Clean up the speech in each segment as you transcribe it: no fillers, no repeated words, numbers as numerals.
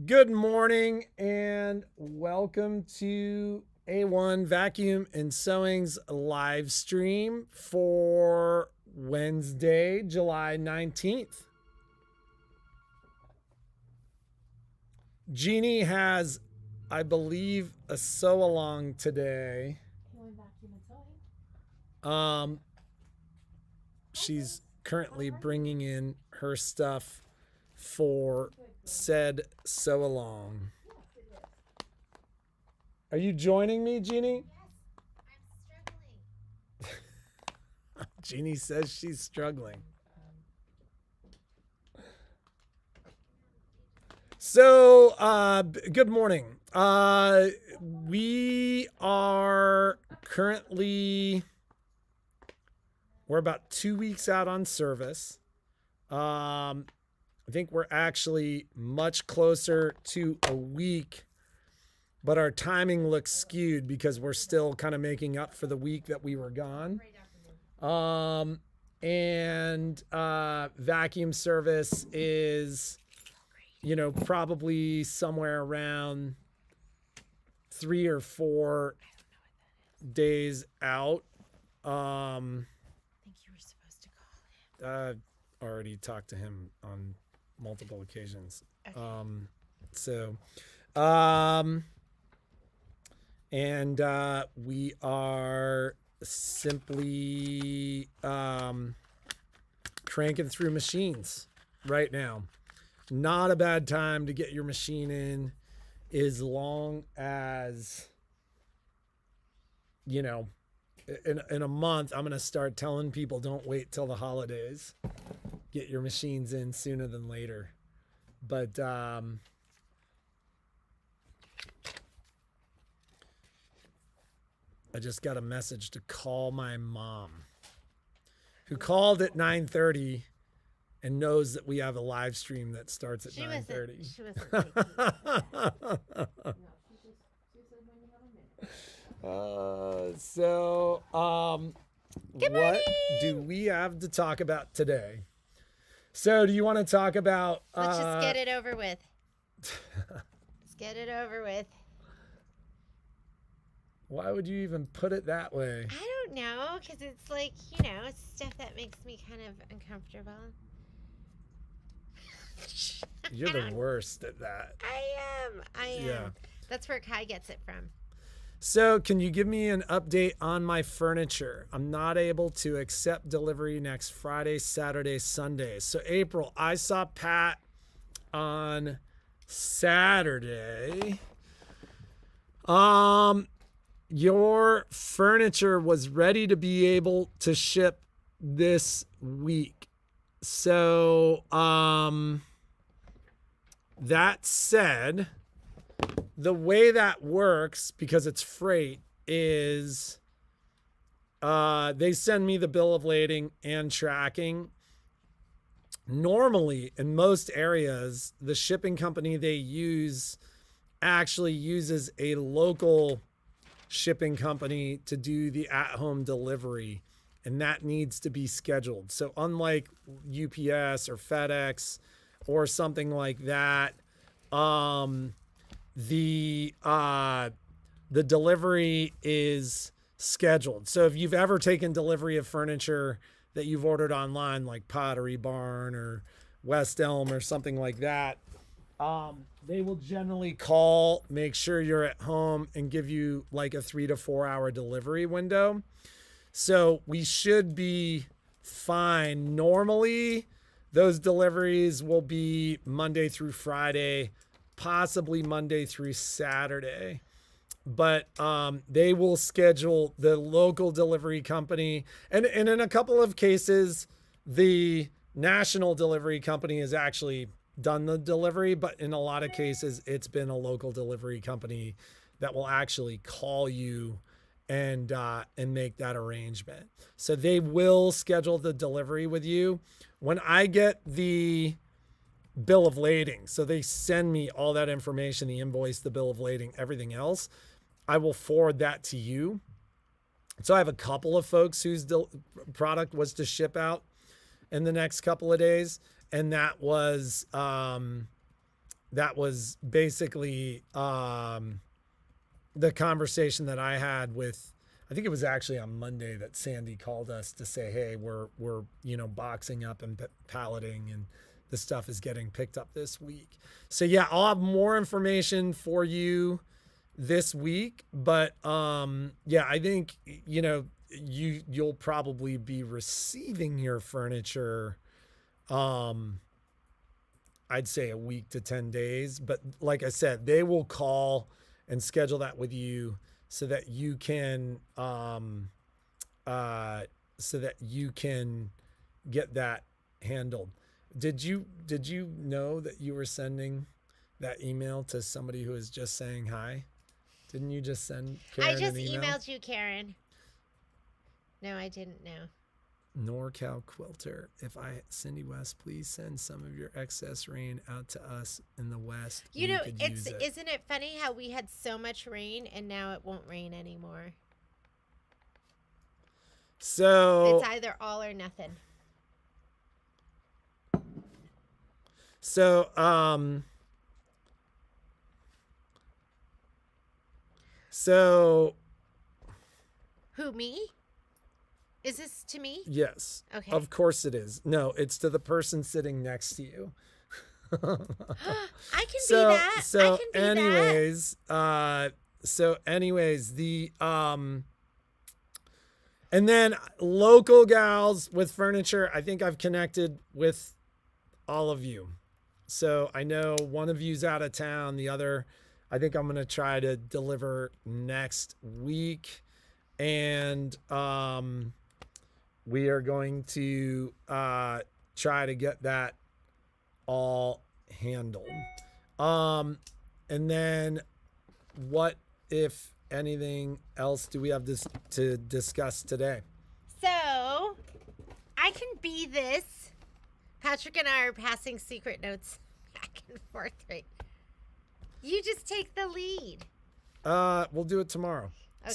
Good morning and welcome to A1 Vacuum and Sewing's live stream for Wednesday, July 19th. Jeannie has, I believe, a sew along today. She's currently bringing in her stuff for said sew along. Are you joining me, Jeannie? Yes, I'm struggling. Jeannie says she's struggling. So, good morning. We are currently, we're about 2 weeks out on service. I think we're actually much closer to a week, but our timing looks skewed because we're still kind of making up for the week that we were gone. Vacuum service is, probably somewhere around 3 or 4 days out. I think you were supposed to call him. Already talked to him on multiple occasions. Okay. We are simply cranking through machines right now. Not a bad time to get your machine in, as long as, in a month, I'm going to start telling people don't wait till the holidays. Get your machines in sooner than later. But I just got a message to call my mom, who called at 9:30 and knows that we have a live stream that starts at 9:30. She wasn't taking Good What morning. do we have to talk about today? So, do you want to talk about? Let's just get it over with. Let's get it over with. Why would you even put it that way? I don't know, because it's like, it's stuff that makes me kind of uncomfortable. You're the worst at that. I am. Yeah. That's where Kai gets it from. So, can you give me an update on my furniture? I'm not able to accept delivery next Friday, Saturday, Sunday. So, April, I saw Pat on Saturday. Your furniture was ready to be able to ship this week. So, that said, the way that works, because it's freight, is they send me the bill of lading and tracking. Normally, in most areas, the shipping company they use actually uses a local shipping company to do the at-home delivery, and that needs to be scheduled. So unlike UPS or FedEx or something like that, the delivery is scheduled. So if you've ever taken delivery of furniture that you've ordered online, like Pottery Barn or West Elm or something like that, they will generally call, make sure you're at home, and give you like a 3 to 4 hour delivery window. So we should be fine. Normally, those deliveries will be Monday through Friday, possibly Monday through Saturday. But they will schedule the local delivery company. And in a couple of cases, the national delivery company has actually done the delivery. But in a lot of cases, it's been a local delivery company that will actually call you and make that arrangement. So they will schedule the delivery with you. When I get the bill of lading, so they send me all that information, the invoice, the bill of lading, everything else, I will forward that to you. So I have a couple of folks whose product was to ship out in the next couple of days, and that was that was basically the conversation that I had with, I think it was actually on Monday that Sandy called us to say, hey, we're boxing up and palleting, and the stuff is getting picked up this week. So yeah, I'll have more information for you this week, but yeah, I think you'll probably be receiving your furniture I'd say a week to 10 days, but like I said, they will call and schedule that with you so that you can get that handled. Did you know that you were sending that email to somebody who is just saying hi? Didn't you just send Karen I just an email? emailed you, Karen. No, I didn't know. NorCal Quilter, Cindy West, please send some of your excess rain out to us in the West. Isn't it funny how we had so much rain and now it won't rain anymore? So it's either all or nothing. So who, me? Is this to me? Yes. Okay. Of course it is. No, it's to the person sitting next to you. I can be that. So I can be that. anyways, the and then local gals with furniture, I think I've connected with all of you. So I know one of you's out of town, the other I think I'm going to try to deliver next week, and we are going to try to get that all handled. And then what, if anything else, do we have this to discuss today? So I can be this. Patrick and I are passing secret notes back and forth, right? You just take the lead. We'll do it tomorrow. Okay.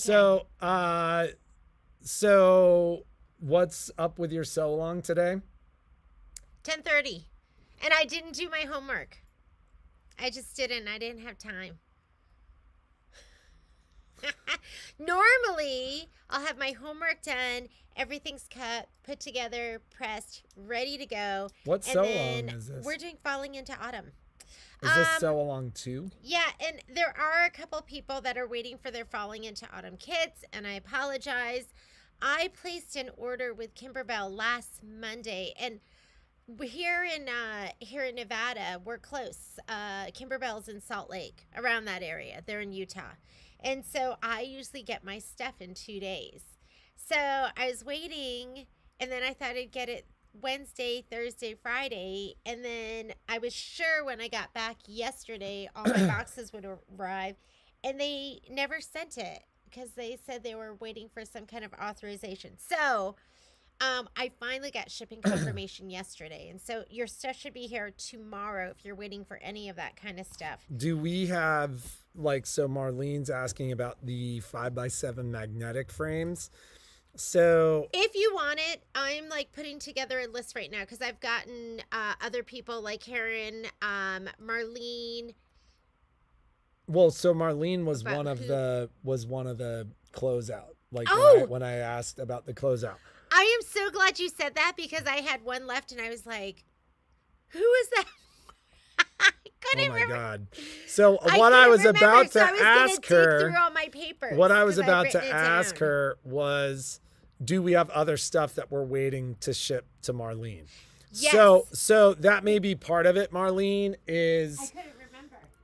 So what's up with your sew along today? 10:30. And I didn't do my homework. I just didn't. I didn't have time. Normally, I'll have my homework done, everything's cut, put together, pressed, ready to go. What sew along is this? We're doing Falling into Autumn. Is this sew along too? Yeah, and there are a couple people that are waiting for their Falling into Autumn kits, and I apologize. I placed an order with Kimberbell last Monday, and here in Nevada, we're close. Kimberbell's in Salt Lake, around that area. They're in Utah. And so I usually get my stuff in 2 days. So I was waiting, and then I thought I'd get it Wednesday, Thursday, Friday. And then I was sure when I got back yesterday, all my boxes would arrive. And they never sent it because they said they were waiting for some kind of authorization. So I finally got shipping confirmation yesterday. And so your stuff should be here tomorrow if you're waiting for any of that kind of stuff. Do we have, so Marlene's asking about the 5x7 magnetic frames. So if you want it, I'm putting together a list right now because I've gotten other people like Karen, Marlene. Well, so Marlene was one of the closeout. When I asked about the closeout. I am so glad you said that because I had one left and I was like, who is that? I couldn't remember. Oh my God. So what I was about to ask her, through all my papers what I was about to ask her was, do we have other stuff that we're waiting to ship to Marlene? Yes. So that may be part of it, Marlene, is I couldn't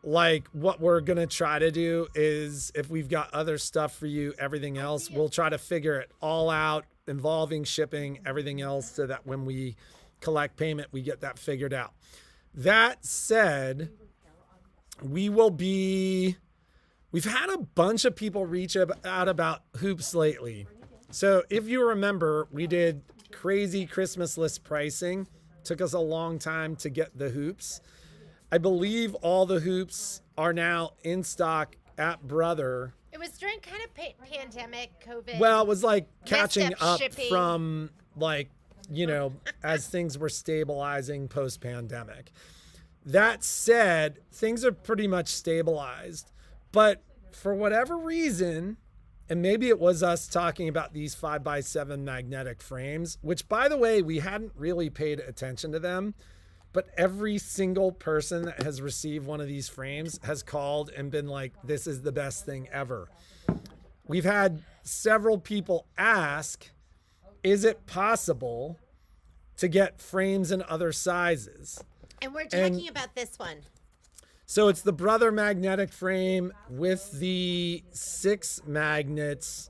remember. What we're going to try to do is if we've got other stuff for you, everything else, we'll try to figure it all out involving shipping, everything else, so that when we collect payment, we get that figured out. That said, we've had a bunch of people reach out about hoops lately. So if you remember, we did crazy Christmas list pricing. Took us a long time to get the hoops. I believe all the hoops are now in stock at Brother. It was during kind of pandemic, COVID. Well, it was catching up shipping. From as things were stabilizing post-pandemic. That said, things are pretty much stabilized. But for whatever reason, and maybe it was us talking about these 5x7 magnetic frames, which, by the way, we hadn't really paid attention to them. But every single person that has received one of these frames has called and been like, this is the best thing ever. We've had several people ask, is it possible to get frames in other sizes? And we're talking about this one. So it's the Brother magnetic frame with the 6 magnets.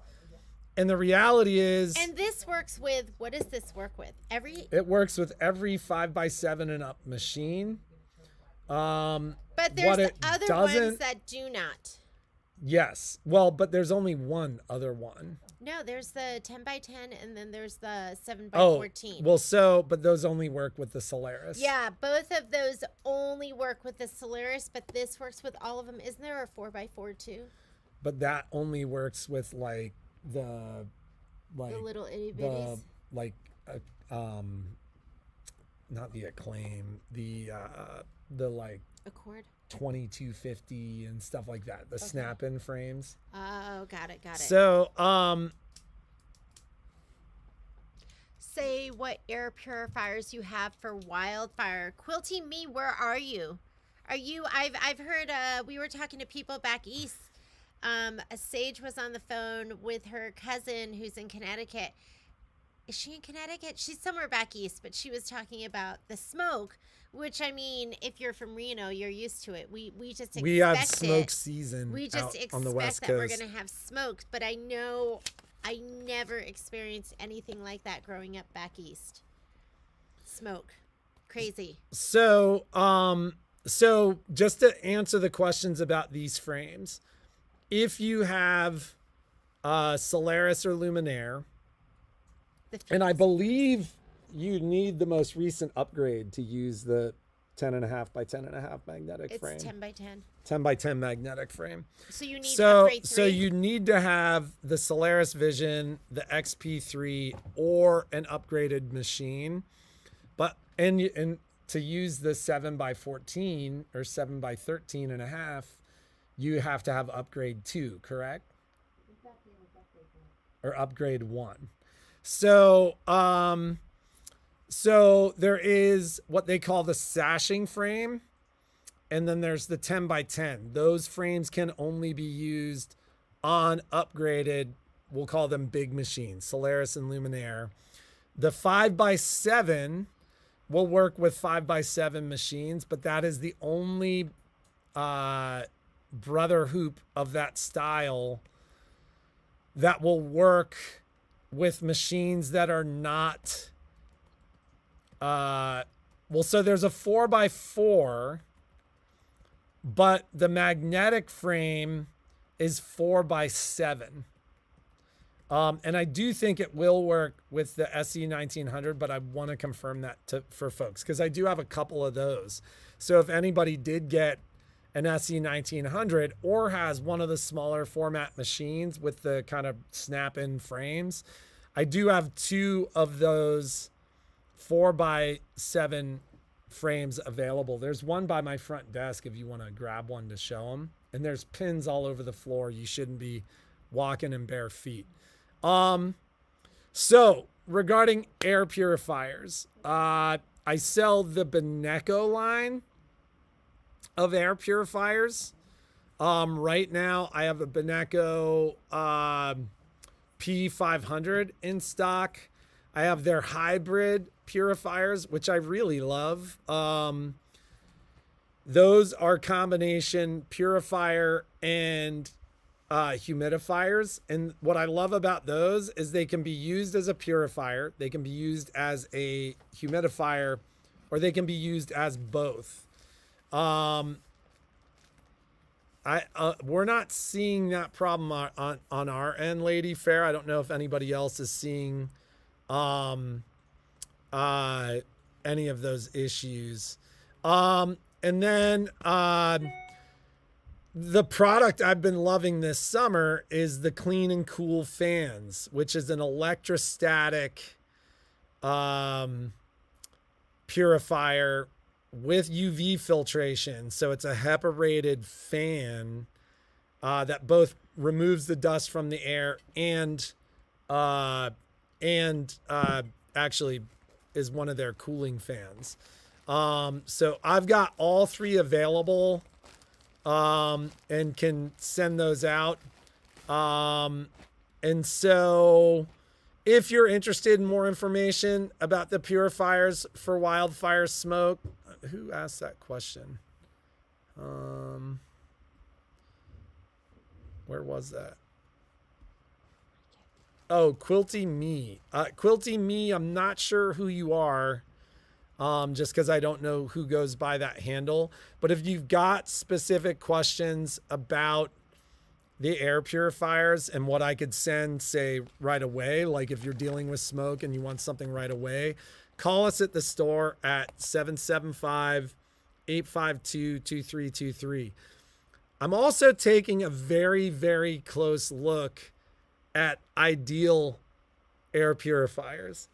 And the reality is... And this works with, what does this work with? It works with every 5x7 and up machine. But there's other ones that do not. Yes. Well, but there's only one other one. No, there's the 10x10 and then there's the 7x14. But those only work with the Solaris. Yeah, both of those only work with the Solaris, but this works with all of them. Isn't there a 4x4 too? But that only works with like the little itty bitties. Not the Acclaim, the like Accord 2250 and stuff like that. The snap-in frames. Oh, got it. So, say what air purifiers you have for wildfire. Quilty me, where are you? I've heard we were talking to people back east. Sage was on the phone with her cousin who's in Connecticut. Is she in Connecticut? She's somewhere back east, but she was talking about the smoke, which, I mean, if you're from Reno, you're used to it. We just expect we have smoke season. We just expect on the West that Coast. we're going to have smoke, but I know I never experienced anything like that growing up back east. Smoke. Crazy. So just to answer the questions about these frames, if you have Solaris or Luminaire, and I believe you need the most recent upgrade to use the 10.5 by 10.5 magnetic frame. It's 10 by 10. 10 by 10 magnetic frame. So you need upgrade 3. So you need to have the Solaris Vision, the XP3, or an upgraded machine. But and to use the 7 by 14 or 7 by 13.5, you have to have upgrade 2, correct? Or upgrade 1. So so there is what they call the sashing frame, and then there's the 10 by 10. Those frames can only be used on upgraded, we'll call them big machines, Solaris and Luminaire. The 5 by 7 will work with 5 by 7 machines, but that is the only brother hoop of that style that will work with machines that are not so there's a 4x4, but the magnetic frame is 4x7. And I do think it will work with the SE 1900, but I want to confirm that for folks, because I do have a couple of those. So if anybody did get an SE 1900 or has one of the smaller format machines with the kind of snap-in frames, I do have 2 of those 4x7 frames available. There's one by my front desk if you want to grab one to show them. And there's pins all over the floor. You shouldn't be walking in bare feet. So regarding air purifiers, I sell the Beneco line of air purifiers. Right now I have a Beneco P500 in stock. I have their hybrid purifiers, which I really love. Those are combination purifier and humidifiers. And what I love about those is they can be used as a purifier, they can be used as a humidifier, or they can be used as both. We're not seeing that problem on our end, Lady Fair. I don't know if anybody else is seeing any of those issues. And then the product I've been loving this summer is the Clean and Cool fans, which is an electrostatic purifier with UV filtration. So it's a HEPA rated fan that both removes the dust from the air and uh, actually is one of their cooling fans. So I've got all three available and can send those out. And so if you're interested in more information about the purifiers for wildfire smoke, who asked that question? Where was that? Oh, Quilty Me. Quilty Me, I'm not sure who you are, just because I don't know who goes by that handle. But if you've got specific questions about the air purifiers and what I could send, say, right away, like if you're dealing with smoke and you want something right away, call us at the store at 775-852-2323. I'm also taking a very, very close look at Ideal air purifiers.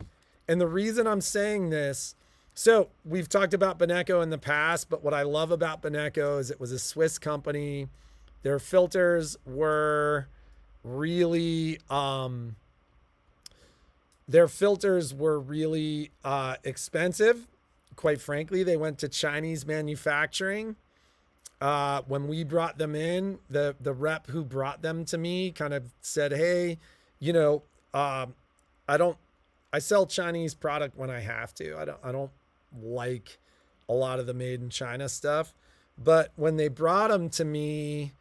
And the reason I'm saying this, so we've talked about Beneco in the past, but what I love about Beneco is it was a Swiss company. Their filters were really expensive. Quite frankly, they went to Chinese manufacturing. When we brought them in, the rep who brought them to me kind of said, hey, I sell Chinese product when I have to. I don't like a lot of the made in China stuff. But when they brought them to me,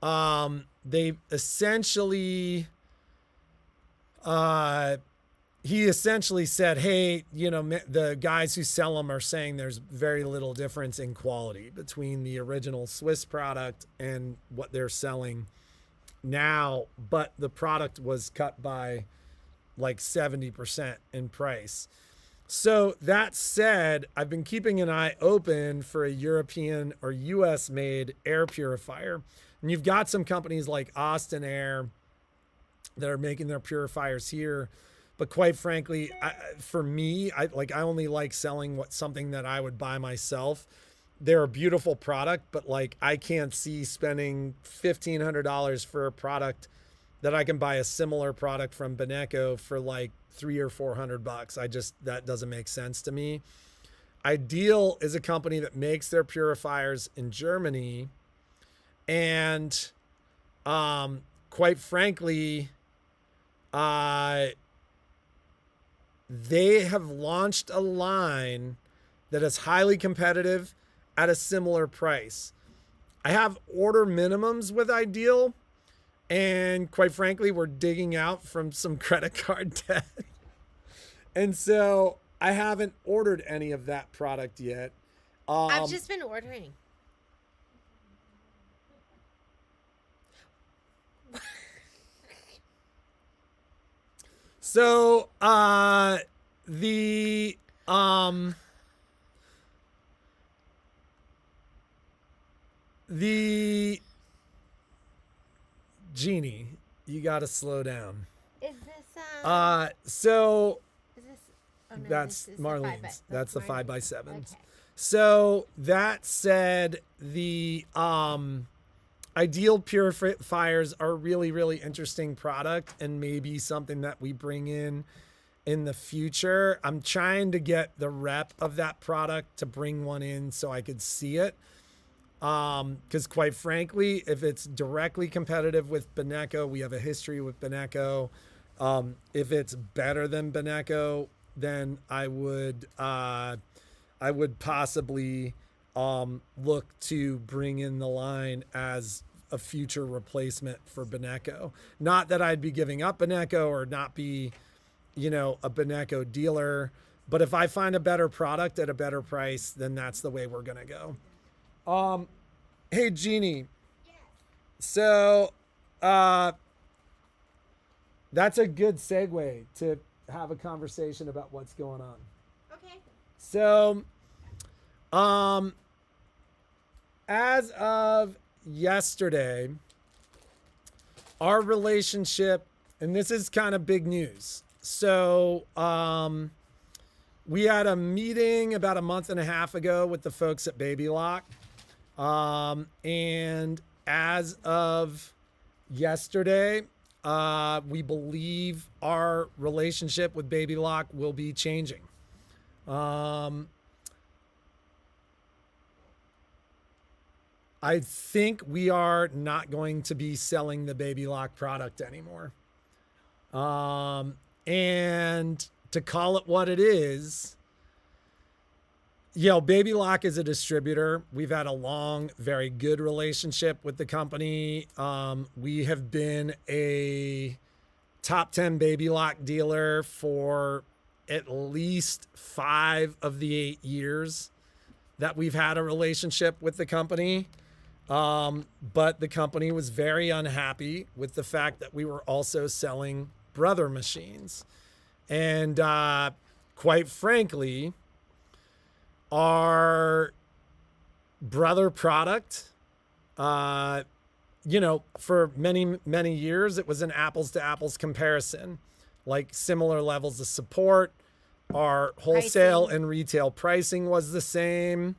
they essentially, he essentially said, hey, the guys who sell them are saying there's very little difference in quality between the original Swiss product and what they're selling now, but the product was cut by like 70% in price. So that said, I've been keeping an eye open for a European or US made air purifier. And you've got some companies like Austin Air that are making their purifiers here. But quite frankly, for me, I only like selling something that I would buy myself. They're a beautiful product, but like I can't see spending $1,500 for a product that I can buy a similar product from Beneco for like $300 or $400. That doesn't make sense to me. Ideal is a company that makes their purifiers in Germany, and quite frankly, they have launched a line that is highly competitive at a similar price. I have order minimums with Ideal, and quite frankly, we're digging out from some credit card debt. And so I haven't ordered any of that product yet. I've just been ordering. So the Genie, you got to slow down. Is this so is this oh no, that's this is Marlene's. That's the 5x7s. Okay. So that said, the Ideal purifiers are really, really interesting product and maybe something that we bring in the future. I'm trying to get the rep of that product to bring one in so I could see it. Because quite frankly, if it's directly competitive with Beneco, we have a history with Beneco. If it's better than Beneco, then I would possibly look to bring in the line as a future replacement for Beneco. Not that I'd be giving up Beneco or not be, a Beneco dealer, but if I find a better product at a better price, then that's the way we're going to go. Hey, Jeannie. Yes. So, that's a good segue to have a conversation about what's going on. Okay. So, as of yesterday, our relationship, and this is kind of big news. So, we had a meeting about a month and a half ago with the folks at Baby Lock. And as of yesterday, we believe our relationship with Baby Lock will be changing. I think we are not going to be selling the Baby Lock product anymore. And to call it what it is, Baby Lock is a distributor. We've had a long, very good relationship with the company. We have been a top 10 Baby Lock dealer for at least 5 of the 8 years that we've had a relationship with the company. But the company was very unhappy with the fact that we were also selling brother machines. And quite frankly, our brother product, for many, many years, it was an apples to apples comparison, like similar levels of support. Our wholesale and retail pricing was the same.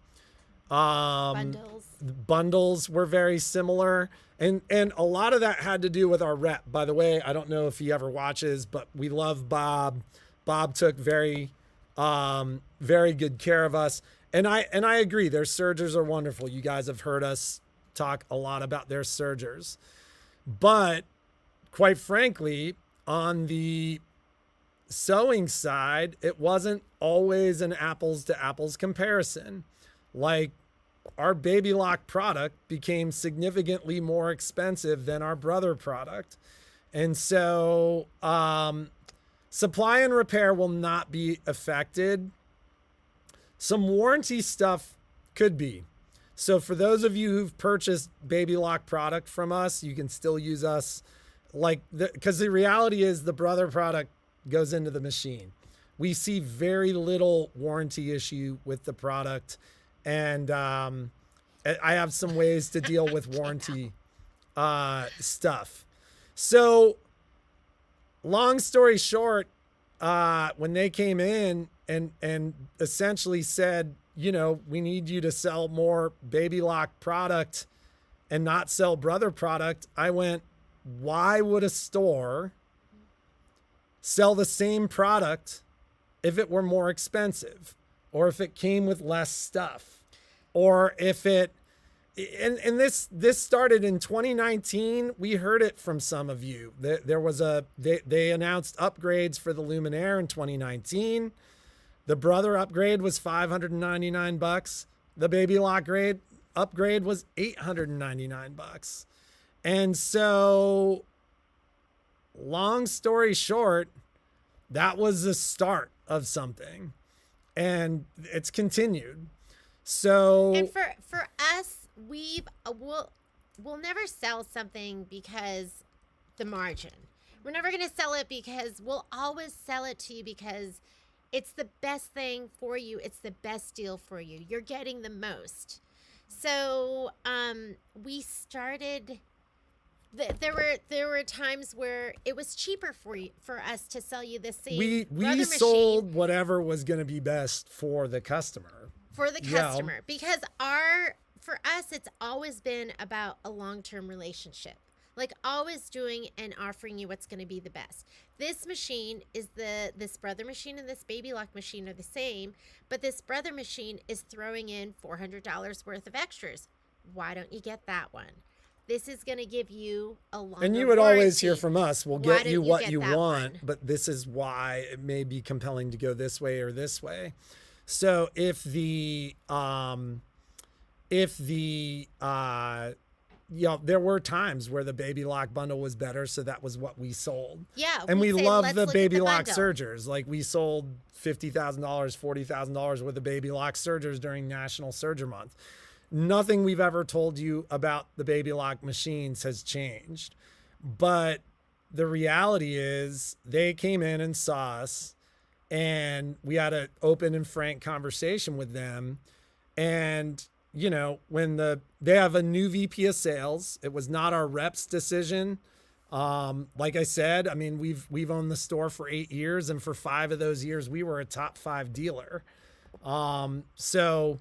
Bundles were very similar. And a lot of that had to do with our rep. By the way, I don't know if he ever watches, but we love Bob. Bob took very good care of us. And I agree, their surgers are wonderful. You guys have heard us talk a lot about their surgers. But quite frankly, on the sewing side, it wasn't always an apples to apples comparison. Like, our Baby Lock product became significantly more expensive than our brother product. And so supply and repair will not be affected. Some warranty stuff could be. So for those of you who've purchased Baby Lock product from us, you can still use us, because the reality is the brother product goes into the machine. We see very little warranty issue with the product. And I have some ways to deal with warranty stuff. So long story short, when they came in and essentially said, we need you to sell more Baby Lock product and not sell brother product, I went, why would a store sell the same product if it were more expensive, or if it came with less stuff, or if it, and this started in 2019. We heard it from some of you. There was they announced upgrades for the Luminaire in 2019. The brother upgrade was $599. The Baby Lock upgrade was $899. And so, long story short, that was the start of something, and it's continued. So, and for us, we'll never sell something because the margin. We're never going to sell it because we'll always sell it to you because it's the best thing for you. It's the best deal for you. You're getting the most. So, we started. There were times where it was cheaper for us to sell you the same. We sold whatever was going to be best for the customer. Because for us, it's always been about a long-term relationship. Like, always doing and offering you what's going to be the best. This machine is this brother machine and this Baby Lock machine are the same, but this brother machine is throwing in $400 worth of extras. Why don't you get that one? This is going to give you a longer And you would warranty. always hear from us, we'll get you what you want, one? But this is why it may be compelling to go this way or this way. So if there were times where the Baby Lock bundle was better, so that was what we sold. Yeah. And we love the Baby Lock bundle. surgers. Like, we sold $50,000, $40,000 worth of Baby Lock surgers during National Surger Month. Nothing we've ever told you about the Baby Lock machines has changed. But the reality is they came in and saw us, and we had an open and frank conversation with them. And, when they have a new VP of sales, it was not our rep's decision. Like I said, I mean, we've owned the store for 8 years, and for 5 of those years, we were a top 5 dealer. So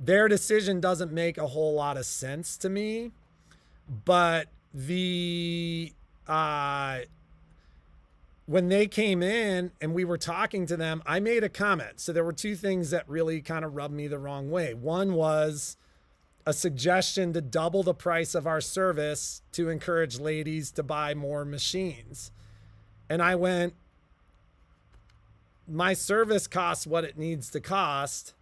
their decision doesn't make a whole lot of sense to me, but when they came in and we were talking to them, I made a comment. So there were 2 things that really kind of rubbed me the wrong way. One was a suggestion to double the price of our service to encourage ladies to buy more machines. And I went, my service costs what it needs to cost.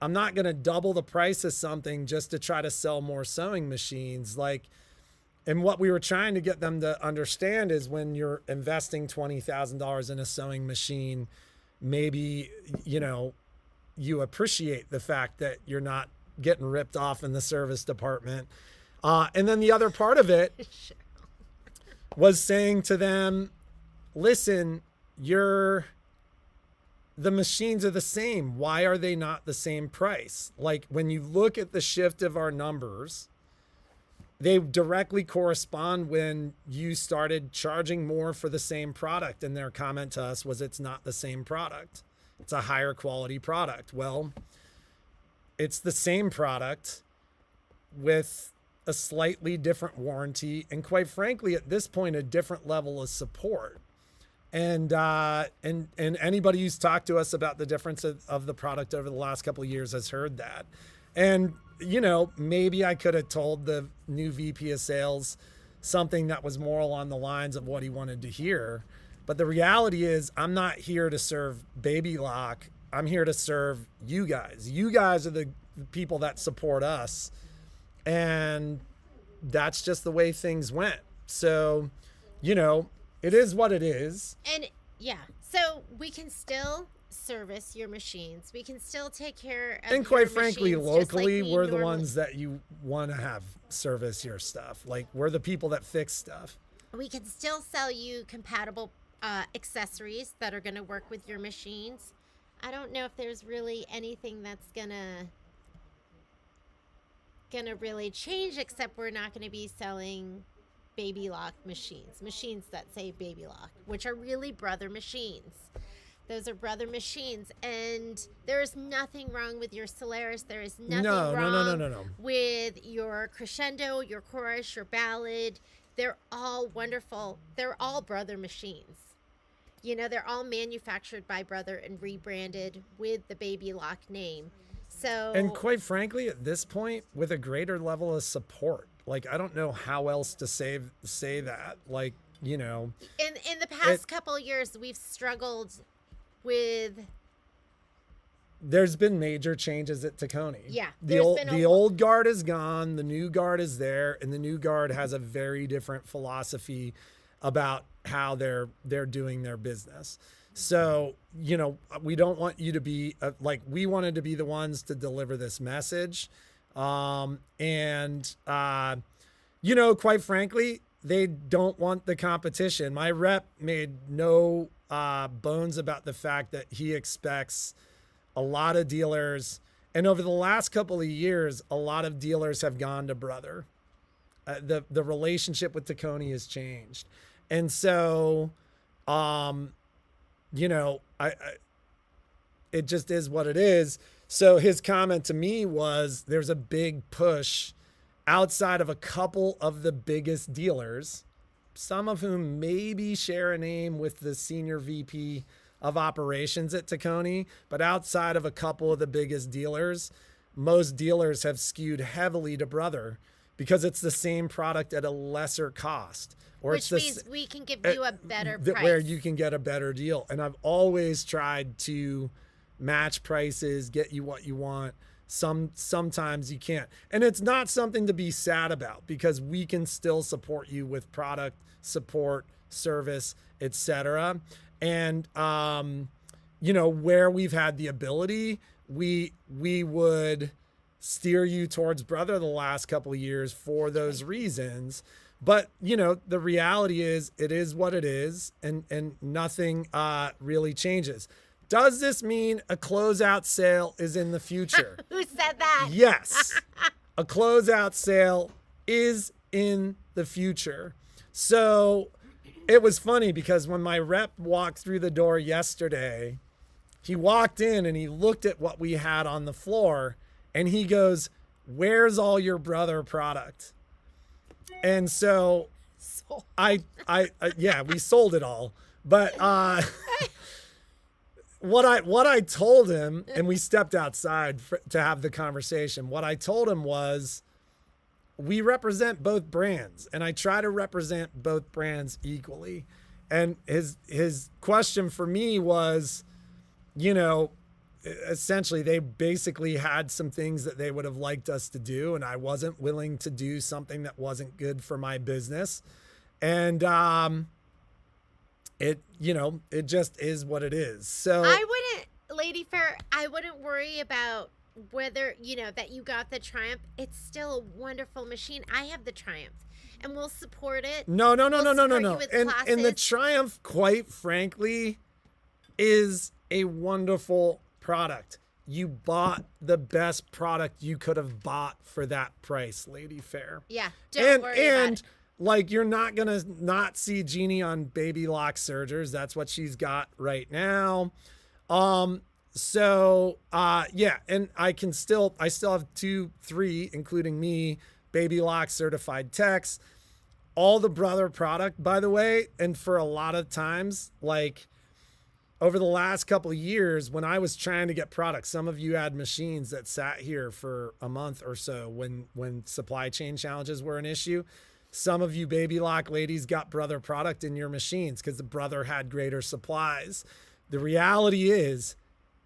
I'm not going to double the price of something just to try to sell more sewing machines. And what we were trying to get them to understand is when you're investing $20,000 in a sewing machine, maybe, you appreciate the fact that you're not getting ripped off in the service department. And then the other part of it was saying to them, listen, the machines are the same. Why are they not the same price? Like, when you look at the shift of our numbers, they directly correspond when you started charging more for the same product. And their comment to us was, it's not the same product. It's a higher quality product. Well, it's the same product with a slightly different warranty. And quite frankly, at this point, a different level of support. And anybody who's talked to us about the difference of the product over the last couple of years has heard that. And, maybe I could have told the new VP of sales something that was more along the lines of what he wanted to hear. But the reality is, I'm not here to serve Baby Lock. I'm here to serve you guys. You guys are the people that support us. And that's just the way things went. So, it is what it is. And yeah, so we can still service your machines. We can still take care of and quite your frankly, machines locally, like we're the ones that you want to have service your stuff. Like, we're the people that fix stuff. We can still sell you compatible accessories that are going to work with your machines. I don't know if there's really anything that's gonna really change, except we're not going to be selling Baby Lock machines that say Baby Lock, which are really brother machines. Those are brother machines, and there is nothing wrong with your Solaris. There is nothing wrong with your Crescendo, your Chorus, your Ballad. They're all wonderful. They're all brother machines. They're all manufactured by Brother and rebranded with the Baby Lock name. So, and quite frankly, at this point, with a greater level of support, like, I don't know how else to say that. Like, in the past couple of years, we've struggled with. There's been major changes at Tacony. Yeah, the old guard is gone, the new guard is there, and the new guard has a very different philosophy about how they're doing their business. So, we don't want you to be we wanted to be the ones to deliver this message. Quite frankly, they don't want the competition. My rep made no bones about the fact that he expects a lot of dealers, and over the last couple of years, a lot of dealers have gone to Brother. The relationship with Tacony has changed. And so, it just is what it is. So his comment to me was, there's a big push outside of a couple of the biggest dealers, some of whom maybe share a name with the senior VP of operations at Tacony, but outside of a couple of the biggest dealers, most dealers have skewed heavily to Brother because it's the same product at a lesser cost. Which means we can give you a better price. Where you can get a better deal. And I've always tried to match prices, get you what you want. Sometimes you can't. And it's not something to be sad about, because we can still support you with product, support, service, etc. And, where we've had the ability, we would steer you towards Brother the last couple of years for those reasons. But, the reality is, it is what it is, and nothing really changes. Does this mean a closeout sale is in the future? Who said that? Yes. A closeout sale is in the future. So it was funny because when my rep walked through the door yesterday, he walked in and he looked at what we had on the floor and he goes, "Where's all your brother product?" And so yeah, we sold it all. But what I told him, and we stepped outside to have the conversation. What I told him was, we represent both brands, and I try to represent both brands equally. And his question for me was, you know, essentially they basically had some things that they would have liked us to do, and I wasn't willing to do something that wasn't good for my business. And it just is what it is. So I wouldn't, Lady Fair, I wouldn't worry about whether, that you got the Triumph. It's still a wonderful machine. I have the Triumph and we'll support it. No. We'll And the classes. Triumph, quite frankly, is a wonderful product. You bought the best product you could have bought for that price, Lady Fair. Yeah, don't worry about it. Like, you're not going to not see Jeannie on baby lock sergers. That's what she's got right now. Yeah, and I still have 3, including me, baby lock certified techs, all the brother product, by the way. And for a lot of times, like over the last couple of years, when I was trying to get products, some of you had machines that sat here for a month or so when supply chain challenges were an issue. Some of you baby lock ladies got brother product in your machines because the brother had greater supplies. The reality is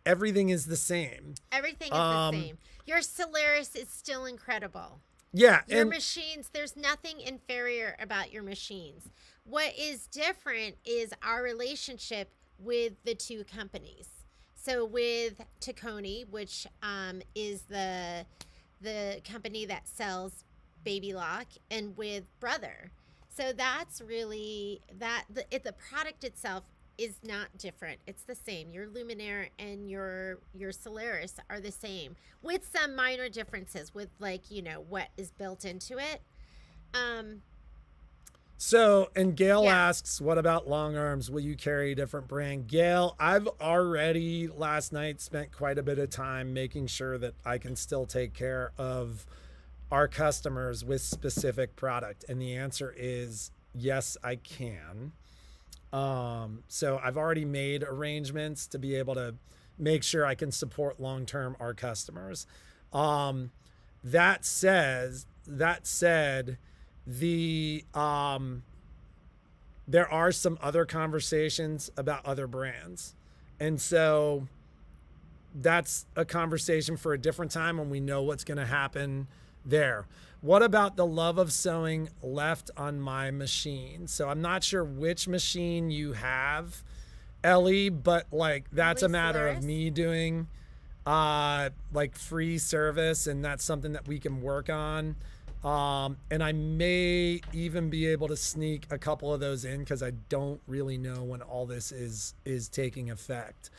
everything is the same. Everything is the same. Your Solaris is still incredible. Yeah. Your machines, there's nothing inferior about your machines. What is different is our relationship with the two companies. So with Tacony, which is the company that sells Baby Lock, and with Brother. So that's really the product itself is not different. It's the same. Your Luminaire and your Solaris are the same, with some minor differences with, like, what is built into it. So, and Gail asks, what about long arms? Will you carry a different brand? Gail, I've already last night spent quite a bit of time making sure that I can still take care of our customers with specific product. And the answer is yes, I can. So I've already made arrangements to be able to make sure I can support long-term our customers. That said, there are some other conversations about other brands. And so that's a conversation for a different time when we know what's going to happen there. What about the love of sewing left on my machine? So I'm not sure which machine you have, Ellie, but like that's a matter of me doing like free service, and that's something that we can work on. And I may even be able to sneak a couple of those in because I don't really know when all this is taking effect.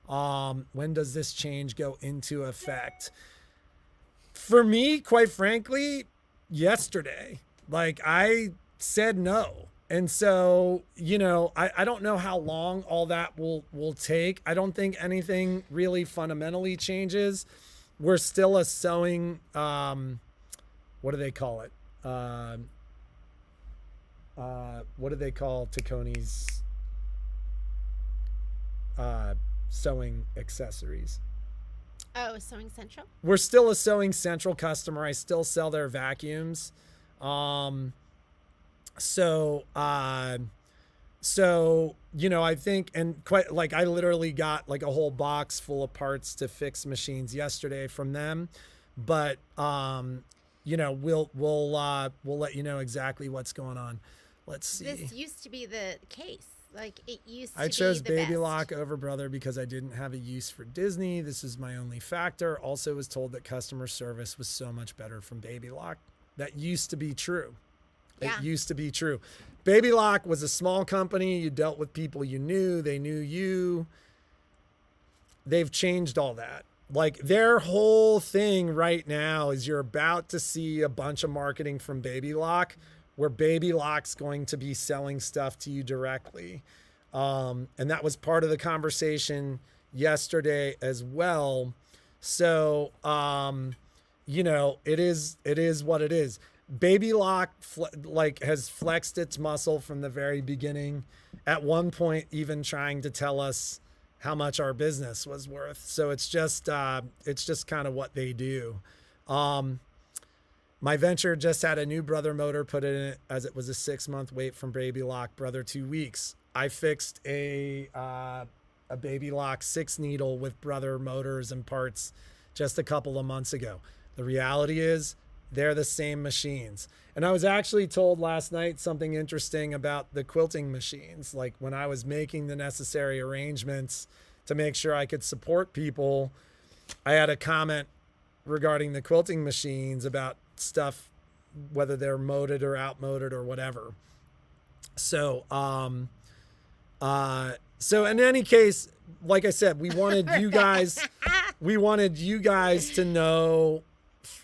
When does this change go into effect? For me, quite frankly, yesterday. Like, I said no. And so, I don't know how long all that will take. I don't think anything really fundamentally changes. We're still a sewing, what do they call it? What do they call Tacony's sewing accessories? Oh, Sewing Central? We're still a Sewing Central customer. I still sell their vacuums. So, I think, and quite like, I literally got like a whole box full of parts to fix machines yesterday from them. But, we'll let you know exactly what's going on. Let's see. This used to be the case. Like, it used to be. I chose Baby best. Lock over Brother because I didn't have a use for Disney. This is my only factor. Also was told that customer service was so much better from Baby Lock. That used to be true. Yeah. It used to be true. Baby Lock was a small company. You dealt with people you knew. They knew you. They've changed all that. Like, their whole thing right now is you're about to see a bunch of marketing from Baby Lock where Baby Lock's going to be selling stuff to you directly. And that was part of the conversation yesterday as well. So, you know, it is what it is. Baby Lock has flexed its muscle from the very beginning. At one point, even trying to tell us how much our business was worth. So it's just kind of what they do. My venture just had a new Brother motor put in it, as it was a 6-month wait from Baby Lock. Brother, 2 weeks. I fixed a Baby Lock 6 needle with Brother motors and parts just a couple of months ago. The reality is they're the same machines. And I was actually told last night something interesting about the quilting machines. Like, when I was making the necessary arrangements to make sure I could support people, I had a comment regarding the quilting machines about stuff, whether they're moded or outmoded or whatever. So, so in any case, like I said, we wanted you guys to know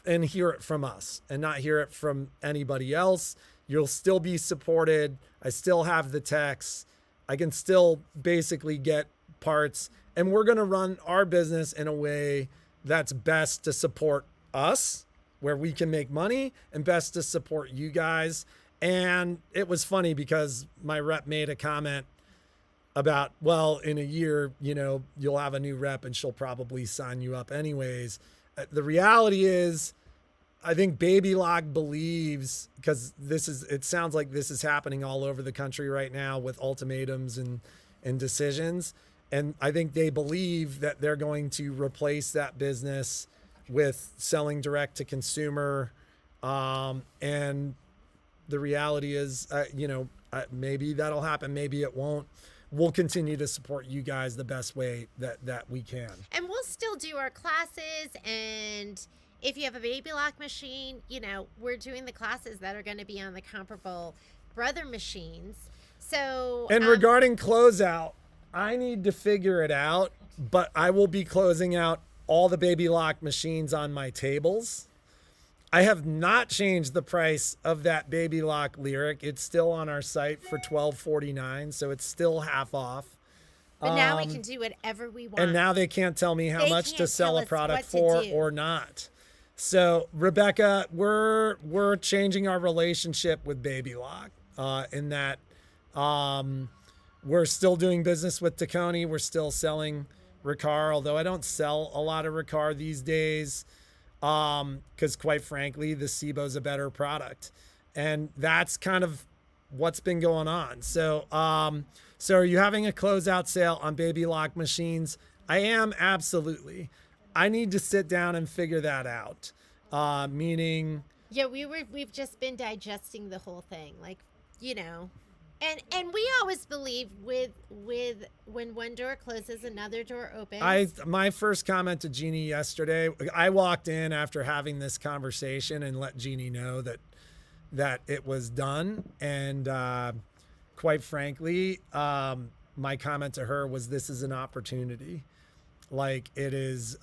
and hear it from us and not hear it from anybody else. You'll still be supported. I still have the techs. I can still basically get parts, and we're going to run our business in a way that's best to support us, where we can make money, and best to support you guys. And it was funny because my rep made a comment about, well, in a year, you know, you'll have a new rep and she'll probably sign you up anyways. The reality is, I think Baby Lock believes, because it sounds like this is happening all over the country right now with ultimatums and decisions. And I think they believe that they're going to replace that business with selling direct to consumer. And the reality is, you know, maybe that'll happen. Maybe it won't. We'll continue to support you guys the best way that we can. And we'll still do our classes. And if you have a Baby Lock machine, you know, we're doing the classes that are going to be on the comparable Brother machines. So, and regarding closeout, I need to figure it out, but I will be closing out all the Baby Lock machines on my tables. I have not changed the price of that Baby Lock Lyric. It's still on our site for $12.49, so it's still half off. But now we can do whatever we want. And now they can't tell me how much to sell a product for or not. So, Rebecca, we're changing our relationship with Baby Lock in that we're still doing business with Tacony. We're still selling Riccar, although I don't sell a lot of Riccar these days. Because quite frankly, the Cibo's a better product, and that's kind of what's been going on. So, so are you having a closeout sale on Baby Lock machines? I am, absolutely. I need to sit down and figure that out. Meaning, yeah, we've just been digesting the whole thing, like, you know. And we always believe with when one door closes, another door opens. My first comment to Jeannie yesterday, I walked in after having this conversation and let Jeannie know that it was done. And quite frankly, my comment to her was, this is an opportunity. Like, it is,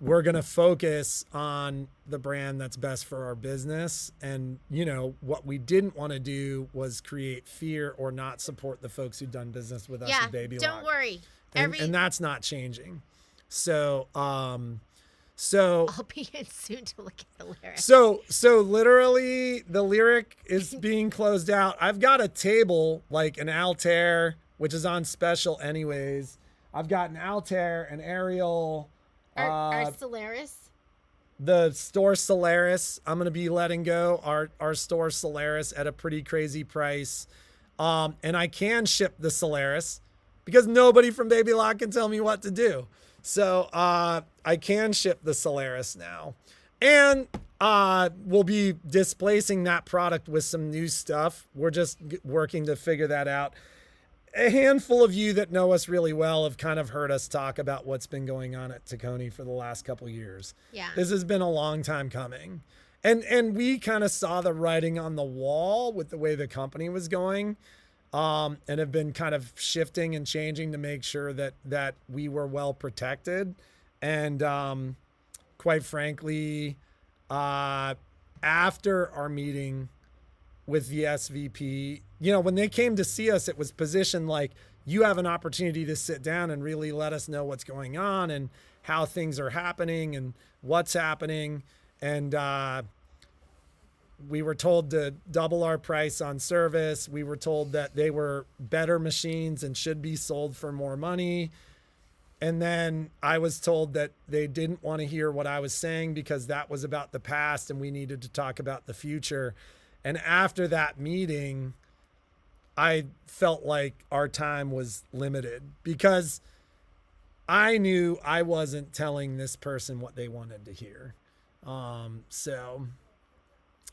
we're going to focus on the brand that's best for our business. And, you know, what we didn't want to do was create fear or not support the folks who've done business with us with Baby Lock. Don't worry. And that's not changing. So, so I'll be in soon to look at the Lyric. So literally the Lyric is being closed out. I've got a table, like an Altair, which is on special anyways. I've got an Altair, an Ariel, our Solaris. The store Solaris, I'm going to be letting go our store Solaris at a pretty crazy price. And I can ship the Solaris because nobody from Baby Lock can tell me what to do. So I can ship the Solaris now. And we'll be displacing that product with some new stuff. We're just working to figure that out. A handful of you that know us really well have kind of heard us talk about what's been going on at Tacony for the last couple of years. Yeah. This has been a long time coming. And we kind of saw the writing on the wall with the way the company was going, and have been kind of shifting and changing to make sure that we were well protected. And quite frankly, after our meeting with the SVP, you know, when they came to see us, it was positioned like you have an opportunity to sit down and really let us know what's going on and how things are happening and what's happening. And we were told to double our price on service. We were told that they were better machines and should be sold for more money. And then I was told that they didn't want to hear what I was saying because that was about the past and we needed to talk about the future. And after that meeting, I felt like our time was limited because I knew I wasn't telling this person what they wanted to hear.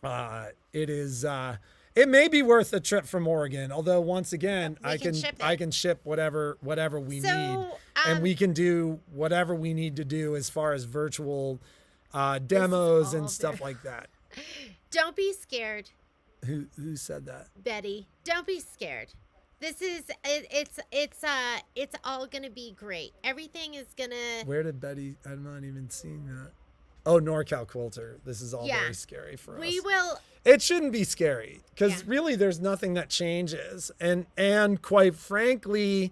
It is, it may be worth a trip from Oregon, although once again, I can ship whatever we need, and we can do whatever we need to do as far as virtual demos and stuff like that. Don't be scared. Who said that? Betty. Don't be scared. This is it's all gonna be great. Everything is gonna. Where did Betty? I'm not even seeing that. Oh, NorCal Quilter. This is all very scary for us. We will. It shouldn't be scary because really there's nothing that changes. And quite frankly,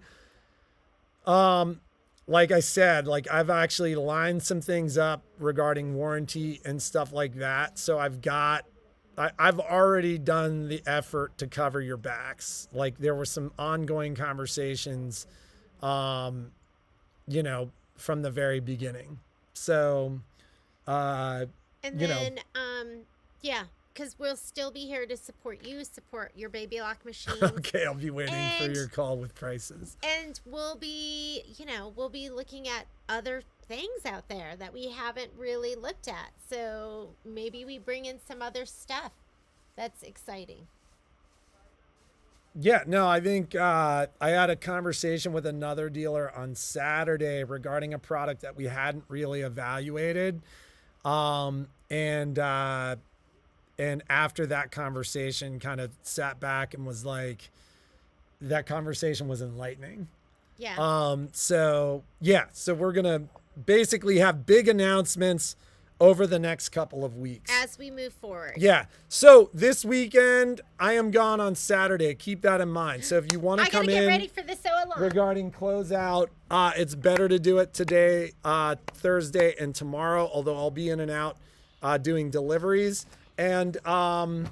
like I said, like I've actually lined some things up regarding warranty and stuff like that. So I've already done the effort to cover your backs. Like there were some ongoing conversations, you know, from the very beginning. So, because we'll still be here to support you, support your baby lock machine. Okay, I'll be waiting for your call with prices. And we'll be looking at other things out there that we haven't really looked at. So maybe we bring in some other stuff that's exciting. Yeah, no, I think I had a conversation with another dealer on Saturday regarding a product that we hadn't really evaluated. And after that conversation, kind of sat back and was like, that conversation was enlightening. Yeah. So we're going to basically have big announcements over the next couple of weeks as we move forward. Yeah. So this weekend, I am gone on Saturday. Keep that in mind. So if you want to come in, get ready for the sew-along regarding closeout, it's better to do it today, Thursday, and tomorrow. Although I'll be in and out doing deliveries, and although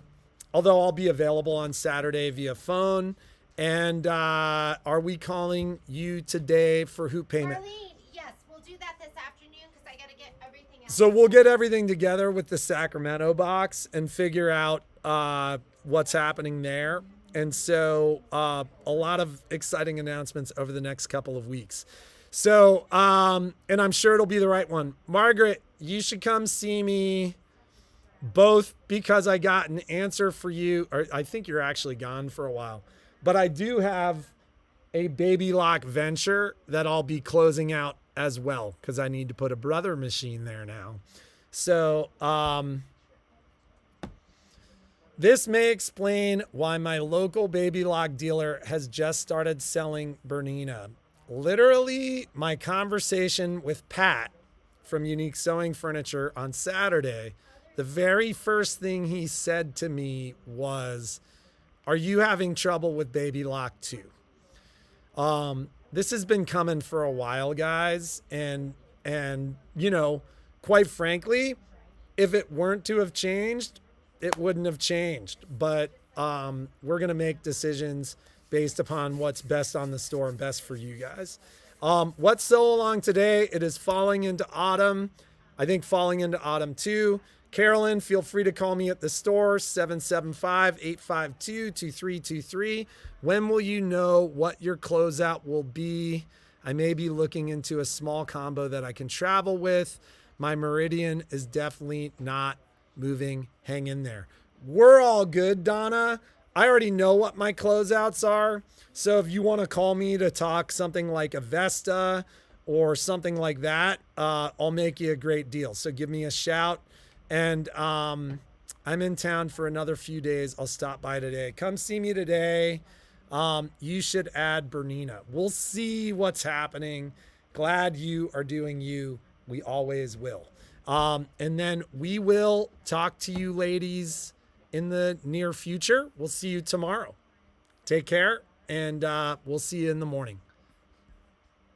I'll be available on Saturday via phone. And are we calling you today for hoop payment? Marlene, yes, we'll do that this afternoon because I got to get everything out. So we'll get everything together with the Sacramento box and figure out what's happening there. And so a lot of exciting announcements over the next couple of weeks. So, and I'm sure it'll be the right one. Margaret, you should come see me, both because I got an answer for you, or I think you're actually gone for a while, but I do have a baby lock venture that I'll be closing out as well because I need to put a brother machine there now. So this may explain why my local baby lock dealer has just started selling Bernina. Literally, my conversation with Pat from Unique Sewing Furniture on Saturday, the very first thing he said to me was, "Are you having trouble with baby lock too?" This has been coming for a while, guys. And, you know, quite frankly, if it weren't to have changed, it wouldn't have changed. But we're going to make decisions based upon what's best on the store and best for you guys. What's sew along today? It is falling into autumn. I think falling into autumn too. Carolyn, feel free to call me at the store, 775-852-2323. When will you know what your closeout will be? I may be looking into a small combo that I can travel with. My Meridian is definitely not moving. Hang in there. We're all good, Donna. I already know what my closeouts are. So if you want to call me to talk something like a Vesta or something like that, I'll make you a great deal. So give me a shout. And I'm in town for another few days. I'll stop by today. Come see me today. You should add Bernina. We'll see what's happening. Glad you are doing you. We always will. And then we will talk to you ladies in the near future. We'll see you tomorrow. Take care, and we'll see you in the morning.